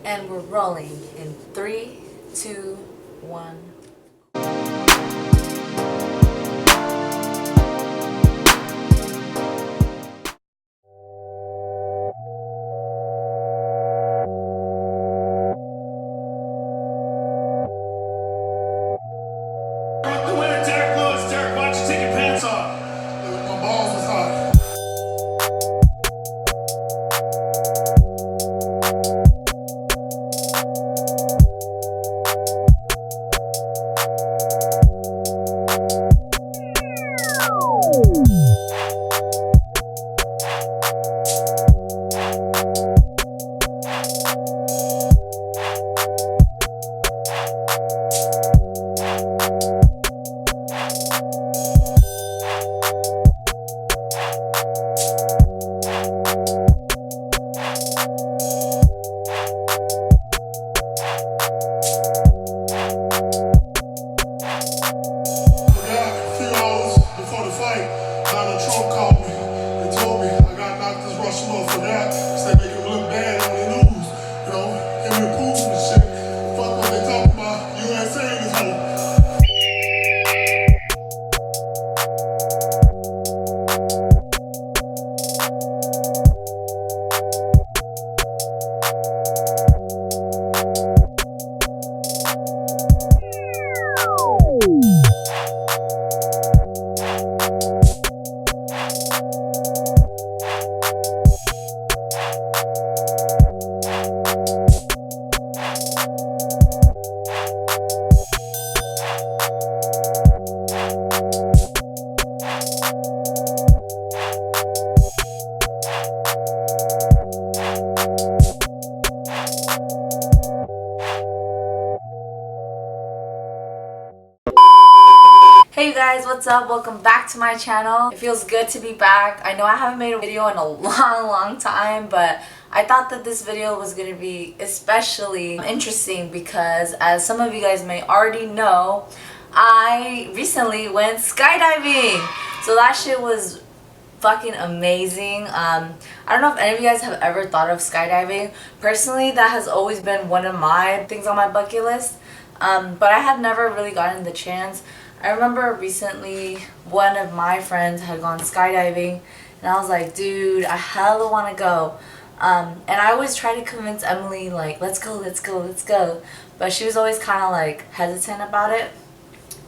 And we're rolling in 3, 2, 1. Hey you guys, what's up? Welcome back to my channel. It feels good to be back. I know I haven't made a video in a long time, but I thought that this video was going to be especially interesting because, as some of you guys may already know, I recently went skydiving. So that shit was fucking amazing. I don't know if any of you guys have ever thought of skydiving. Personally, that has always been one of my things on my bucket list, but I had never really gotten the chance. I remember recently one of my friends had gone skydiving and I was like, dude, I hella want to go. And I always try to convince Emily, like, let's go. But she was always kind of like hesitant about it.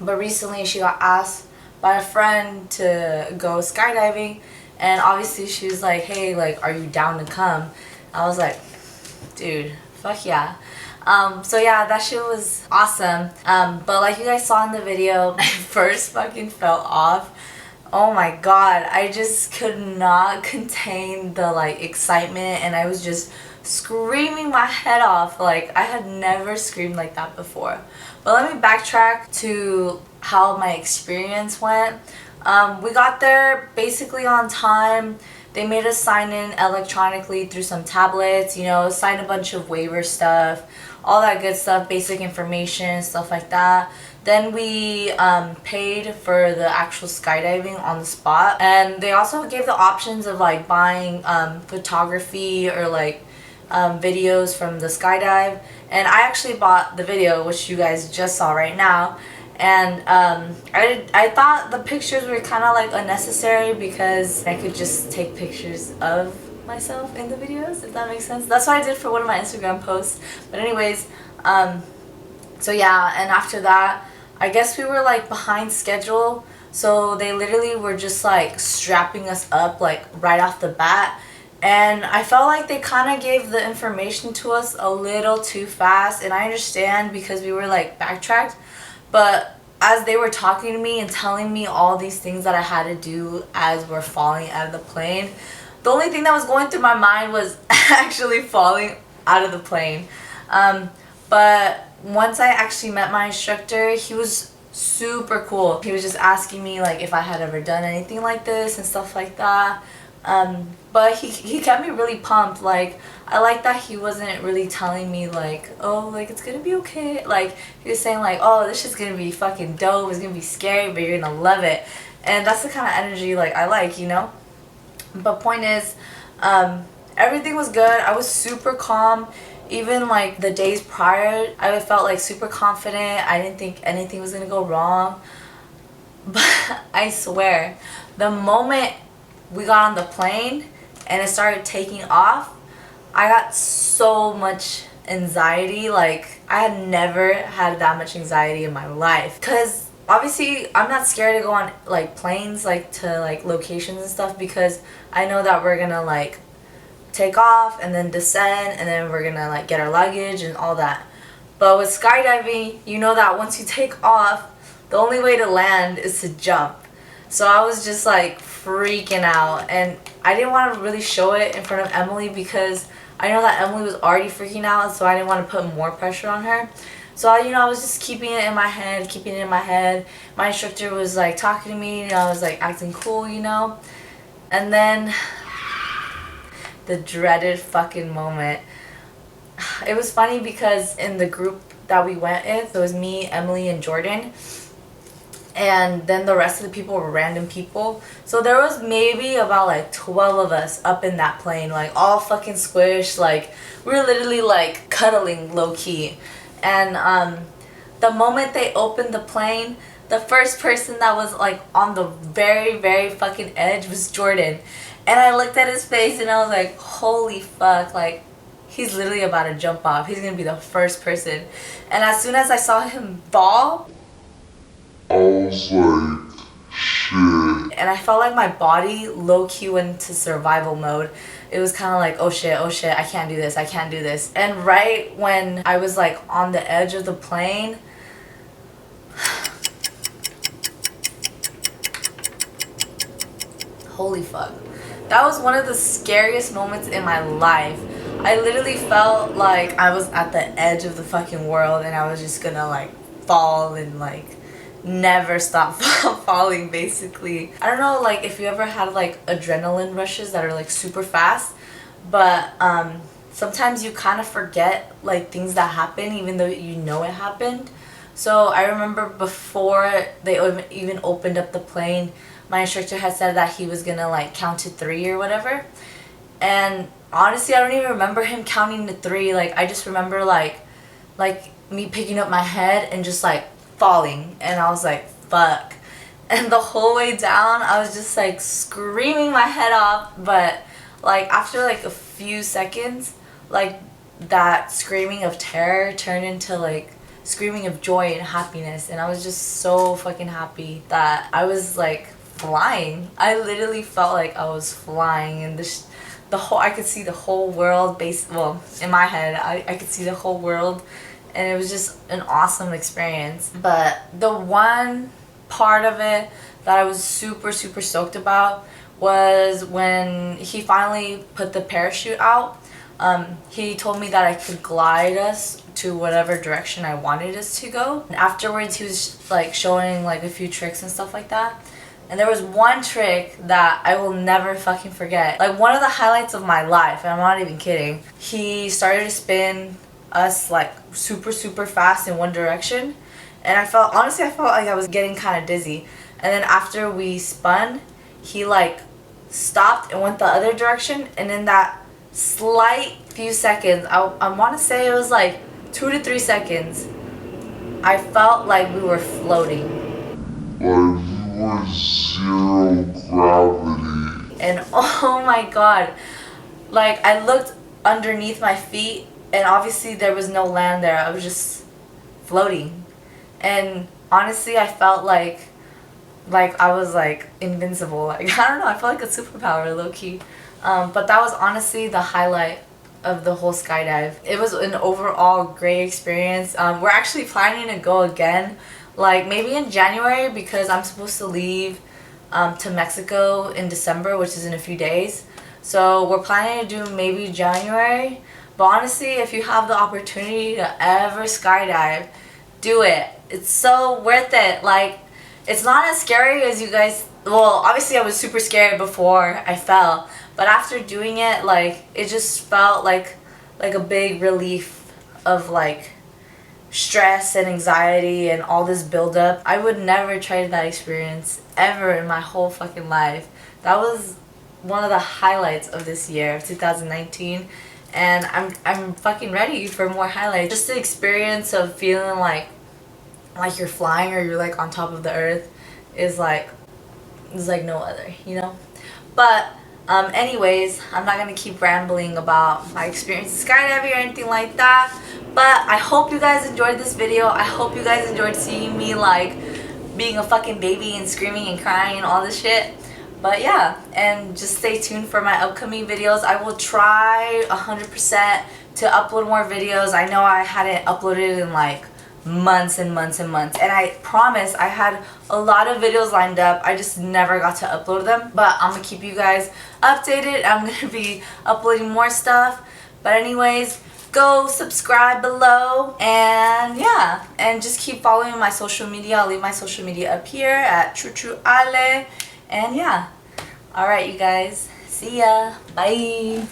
But recently she got asked by a friend to go skydiving, and obviously she was like, hey, like, are you down to come? I was like, dude, fuck yeah. So yeah, that shit was awesome. But like you guys saw in the video, I first fucking fell off. Oh my god, I just could not contain the like excitement, and I was just screaming my head off. Like, I had never screamed like that before. But let me backtrack to how my experience went. We got there basically on time. They made us sign in electronically through some tablets, you know, sign a bunch of waiver stuff, all that good stuff, basic information, stuff like that. Then we paid for the actual skydiving on the spot. And they also gave the options of like buying photography or like videos from the skydive. And I actually bought the video, which you guys just saw right now. And I thought the pictures were kind of like unnecessary because I could just take pictures of myself in the videos, if that makes sense. That's what I did for one of my Instagram posts. But anyways, so yeah, and after that, I guess we were like behind schedule. So they literally were just like strapping us up like right off the bat. And I felt like they kind of gave the information to us a little too fast. And I understand because we were like backtracked. But as they were talking to me and telling me all these things that I had to do as we're falling out of the plane, the only thing that was going through my mind was actually falling out of the plane. But once I actually met my instructor, he was super cool. He was just asking me like if I had ever done anything like this and stuff like that. But he kept me really pumped. Like, I like that he wasn't really telling me like, oh, like, it's gonna be okay. Like, he was saying like, oh, this shit's gonna be fucking dope, it's gonna be scary, but you're gonna love it. And that's the kind of energy like I like, you know. But point is, everything was good. I was super calm, Even like the days prior, I felt like super confident. I didn't think anything was gonna go wrong. But I swear, the moment we got on the plane and it started taking off, I got so much anxiety. Like, I had never had that much anxiety in my life. Because obviously I'm not scared to go on like planes, like to like locations and stuff, because I know that we're gonna like take off and then descend, and then we're gonna like get our luggage and all that. But with skydiving, you know that once you take off, the only way to land is to jump. So I was just like freaking out, and I didn't want to really show it in front of Emily because I know that Emily was already freaking out, so I didn't want to put more pressure on her. So I was just keeping it in my head. My instructor was like talking to me, I was like acting cool, And then the dreaded fucking moment. It was funny because in the group that we went with, it was me, Emily, and Jordan. And then the rest of the people were random people. So there was maybe about like 12 of us up in that plane, like all fucking squished. Like, we were literally like cuddling low key. And the moment they opened the plane, the first person that was like on the very, very fucking edge was Jordan. And I looked at his face and I was like, holy fuck, like, he's literally about to jump off. He's gonna be the first person. And as soon as I saw him fall, I was like, shit. And I felt like my body low-key went into survival mode. It was kind of like, oh shit, I can't do this. And right when I was like on the edge of the plane, holy fuck. That was one of the scariest moments in my life. I literally felt like I was at the edge of the fucking world and I was just gonna like fall and like never stop falling, basically. I don't know like if you ever had like adrenaline rushes that are like super fast, but sometimes you kind of forget like things that happen even though you know it happened. So I remember before they even opened up the plane, my instructor had said that he was gonna like count to 3 or whatever. And honestly, I don't even remember him counting to 3. Like, I just remember like me picking up my head and just like falling, and I was like, fuck. And the whole way down I was just like screaming my head off, but like after like a few seconds, like that screaming of terror turned into like screaming of joy and happiness, and I was just so fucking happy that I was like flying. I literally felt like I was flying, and I could see the whole world in my head I could see the whole world, and it was just an awesome experience. But the one part of it that I was super stoked about was when he finally put the parachute out. He told me that I could glide us to whatever direction I wanted us to go. And afterwards he was like showing like a few tricks and stuff like that. And there was one trick that I will never fucking forget. Like one of the highlights of my life, and I'm not even kidding. He started to spin us like super fast in one direction. And honestly I felt like I was getting kind of dizzy. And then after we spun, he like stopped and went the other direction. And in that slight few seconds, I want to say it was like 2 to 3 seconds, I felt like we were floating. Like we were zero gravity. And oh my god, like I looked underneath my feet and obviously there was no land there. I was just floating. And honestly I felt like I was like invincible. Like I don't know, I felt like a superpower low-key. But that was honestly the highlight of the whole skydive. It was an overall great experience. We're actually planning to go again, like maybe in January, because I'm supposed to leave to Mexico in December, which is in a few days. So we're planning to do maybe January. But honestly, if you have the opportunity to ever skydive, do it. It's so worth it. Like, it's not as scary as you guys. Well, obviously I was super scared before I fell, but after doing it, like it just felt like a big relief of like stress and anxiety and all this buildup. I would never trade that experience ever in my whole fucking life. That was one of the highlights of this year, of 2019. and I'm fucking ready for more highlights. Just the experience of feeling like you're flying or you're like on top of the earth is like no other, you know? But anyways, I'm not gonna keep rambling about my experience in skydiving or anything like that. But I hope you guys enjoyed this video. I hope you guys enjoyed seeing me like being a fucking baby and screaming and crying and all this shit. But yeah, and just stay tuned for my upcoming videos. I will try 100% to upload more videos. I know I hadn't uploaded in like months and months and months, and I promise I had a lot of videos lined up. I just never got to upload them, but I'm gonna keep you guys updated. I'm gonna be uploading more stuff. But anyways, go subscribe below, and yeah, and just keep following my social media. I'll leave my social media up here at TruTruAle. And yeah, alright you guys, see ya, bye.